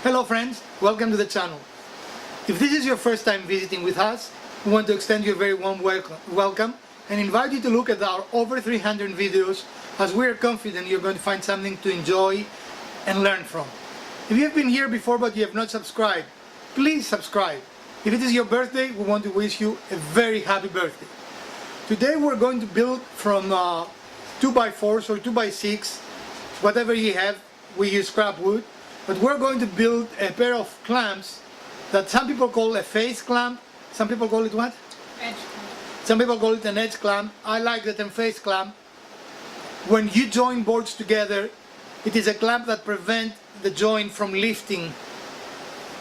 Hello friends, welcome to the channel. If this is your first time visiting with us, we want to extend you a very warm welcome and invite you to look at our over 300 videos, as we are confident you're going to find something to enjoy and learn from. If you have been here before but you have not subscribed, please subscribe. If it is your birthday, we want to wish you a very happy birthday. Today we're going to build from 2x4s or 2x6, whatever you have. We use scrap wood, but we're going to build a pair of clamps that some people call a face clamp. Some people call it what? Edge clamp. Some people call it an edge clamp. I like the term face clamp. When you join boards together, it is a clamp that prevents the joint from lifting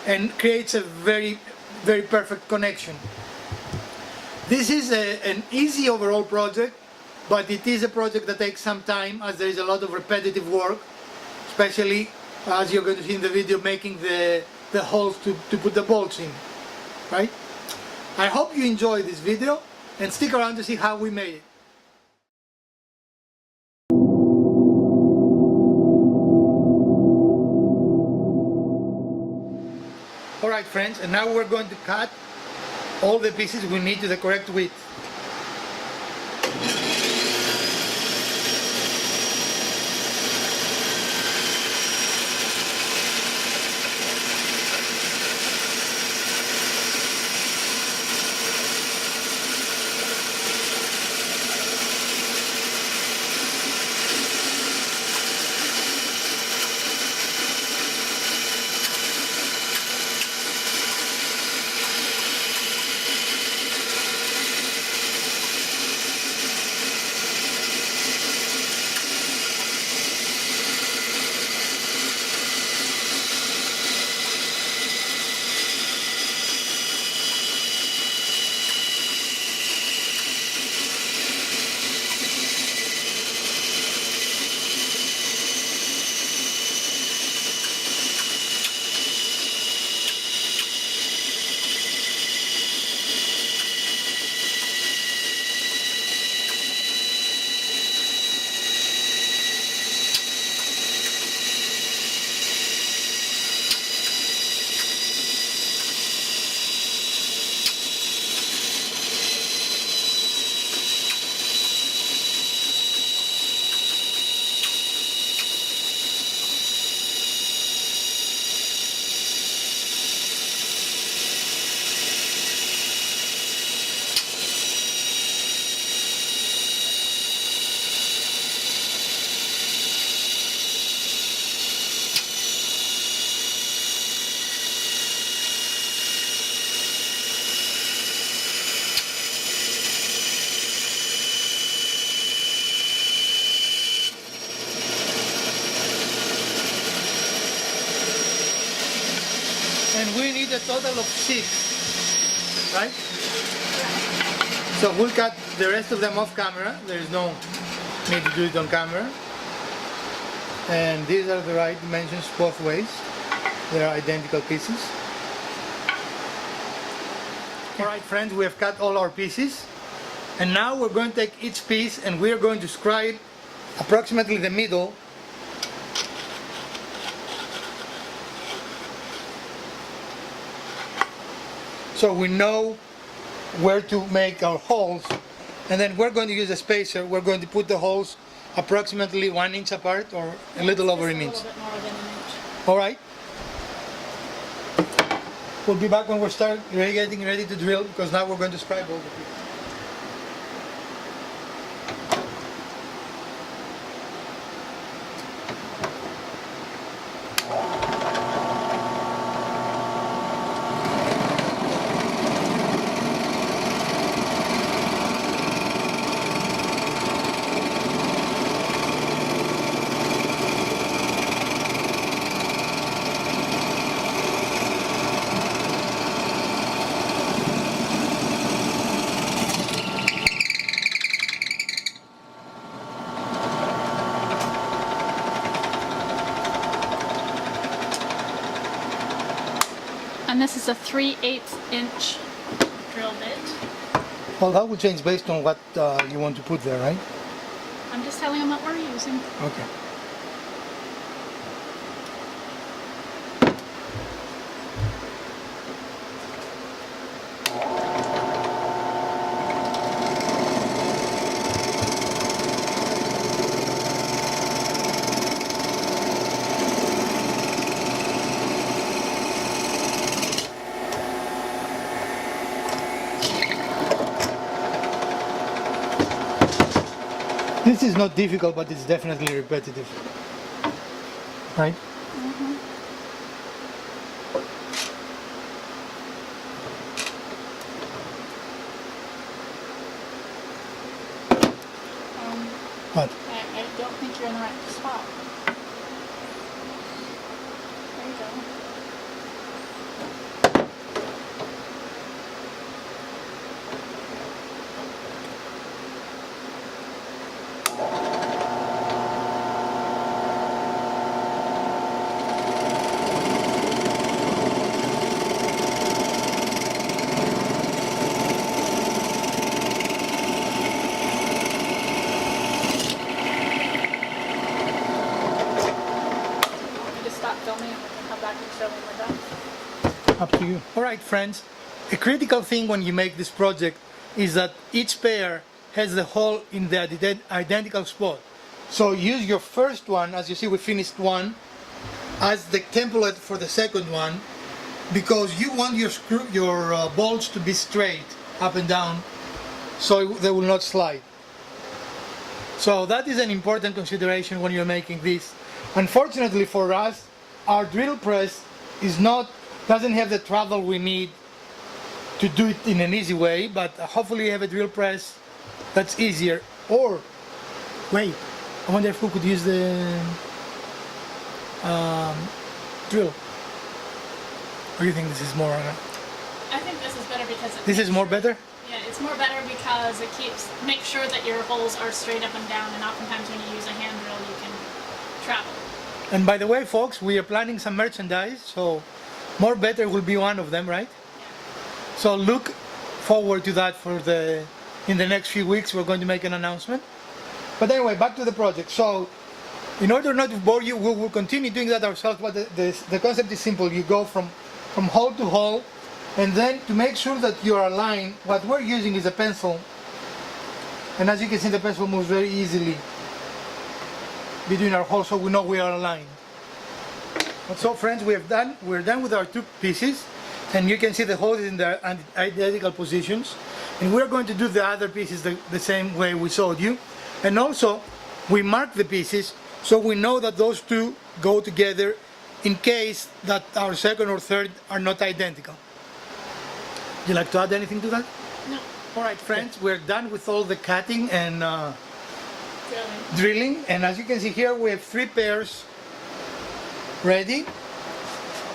and creates a very perfect connection. This is an easy overall project, but it is a project that takes some time, as there is a lot of repetitive work, especially as you're going to see in the video, making the holes to put the bolts in, right? I hope you enjoy this video and stick around to see how we made it. Alright friends, and now we're going to cut all the pieces we need to the correct width. And we need a total of 6, right? So we'll cut the rest of them off camera. There is no need to do it on camera. And these are the right dimensions both ways. They are identical pieces. Alright friends, we have cut all our pieces. And now we're going to take each piece and we're going to scribe approximately the middle . So we know where to make our holes, and then we're going to use a spacer. We're going to put the holes approximately 1 inch apart, or a little over an inch. A little bit more than an inch. All right. We'll be back when we start getting ready to drill, because now we're going to scribe all the pieces. And this is a 3/8 inch drill bit. Well, that will change based on what you want to put there, right? I'm just telling them what we're using. Okay. This is not difficult, but it's definitely repetitive. Right? What? I don't think you're in the right spot. There you go. Up to you. Alright friends, a critical thing when you make this project is that each pair has the hole in the identical spot. So use your first one, as you see we finished one, as the template for the second one, because you want your bolts to be straight up and down so they will not slide. So that is an important consideration when you're making this. Unfortunately for us, our drill press doesn't have the travel we need to do it in an easy way, but hopefully you have a drill press that's easier. Or, wait, I wonder if we could use the drill. Or do you think this is more? I think this is better because this is more better? Yeah, it's more better because it makes sure that your holes are straight up and down, and oftentimes when you use a hand drill you can travel. And by the way folks, we are planning some merchandise, so more better will be one of them, right? Yeah. So look forward to that in the next few weeks. We're going to make an announcement. But anyway, back to the project. So in order not to bore you, we will continue doing that ourselves, but the concept is simple. You go from hole to hole, and then to make sure that you are aligned, what we're using is a pencil. And as you can see, the pencil moves very easily between our holes, so we know we are aligned. So friends, we're done with our two pieces, and you can see the holes in their identical positions, and we're going to do the other pieces the same way we showed you. And also we mark the pieces so we know that those two go together in case that our second or third are not identical. Would you like to add anything to that? No. Alright friends, we're done with all the cutting and drilling, and as you can see here we have 3 pairs ready,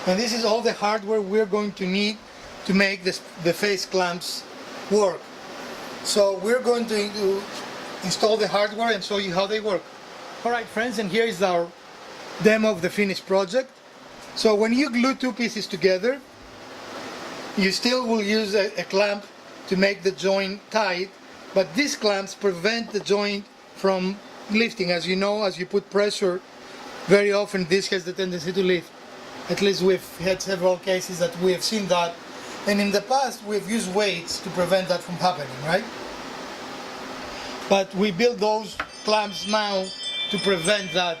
and this is all the hardware we're going to need to make the face clamps work. So we're going to install the hardware and show you how they work. Alright friends, and here is our demo of the finished project. So when you glue 2 pieces together, you still will use a clamp to make the joint tight, but these clamps prevent the joint from lifting. As you know, as you put pressure, very often this has the tendency to lift. At least we've had several cases that we have seen that, and in the past we've used weights to prevent that from happening, right? But we build those clamps now to prevent that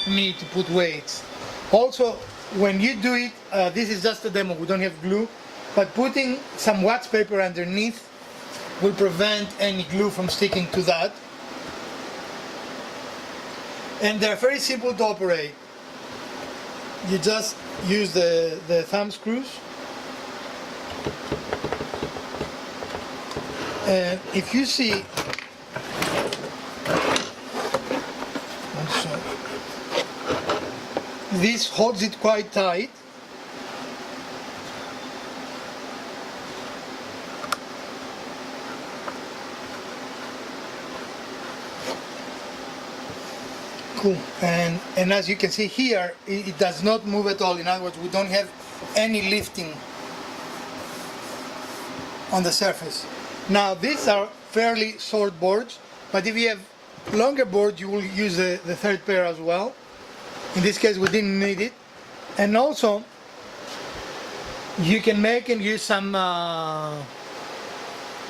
need to put weights. Also, when you do it, this is just a demo, we don't have glue, but putting some wax paper underneath will prevent any glue from sticking to that. And they're very simple to operate. You just use the thumb screws, and if you see, this holds it quite tight. Cool. And as you can see here, it does not move at all. In other words, we don't have any lifting on the surface. Now these are fairly short boards, but if you have longer boards, you will use the third pair as well. In this case, we didn't need it. And also, you can make and use some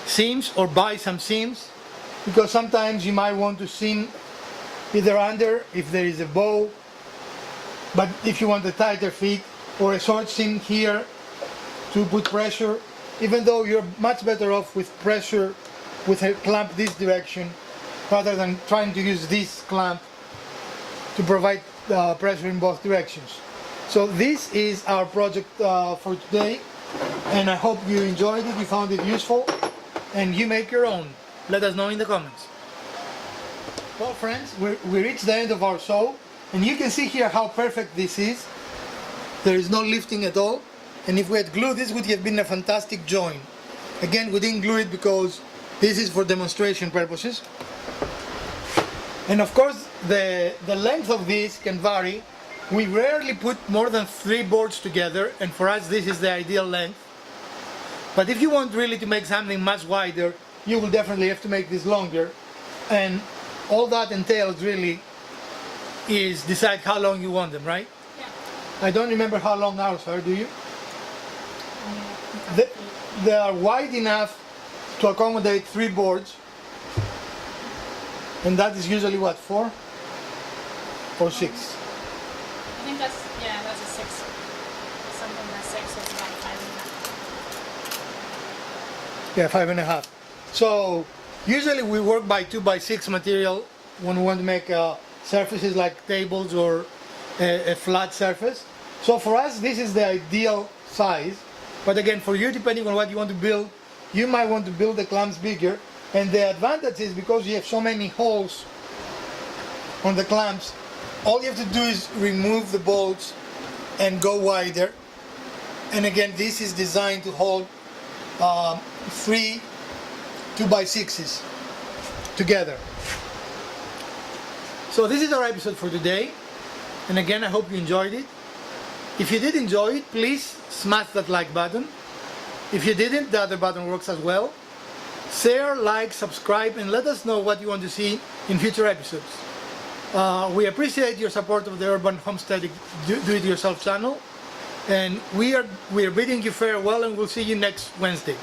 seams or buy some seams, because sometimes you might want to seam either under if there is a bow, but if you want a tighter fit, or a short seam here to put pressure, even though you're much better off with pressure with a clamp this direction rather than trying to use this clamp to provide pressure in both directions. So this is our project for today, and I hope you enjoyed it, you found it useful, and you make your own. Let us know in the comments. Well friends, we reached the end of our saw, and you can see here how perfect this is. There is no lifting at all, and if we had glued this would have been a fantastic join. Again, we didn't glue it because this is for demonstration purposes. And of course the length of this can vary. We rarely put more than 3 boards together, and for us this is the ideal length. But if you want really to make something much wider, you will definitely have to make this longer, and all that entails really is decide how long you want them, right? Yeah. I don't remember how long ours are, do you? They are wide enough to accommodate 3 boards, and that is usually what, 4 or 6? I think that's a 6. Something that's 6, so it's about 5.5. Yeah, 5.5. So usually we work by 2x6 material when we want to make surfaces like tables or a flat surface. So for us this is the ideal size, but again for you, depending on what you want to build, you might want to build the clamps bigger. And the advantage is because you have so many holes on the clamps, all you have to do is remove the bolts and go wider. And again, this is designed to hold 3 2x6s together. So this is our episode for today, and again I hope you enjoyed it. If you did enjoy it, please smash that like button. If you didn't, the other button works as well. Share, like, subscribe, and let us know what you want to see in future episodes. We appreciate your support of the Urban Homesteading Do-It-Yourself channel, and we are bidding you farewell, and we'll see you next Wednesday.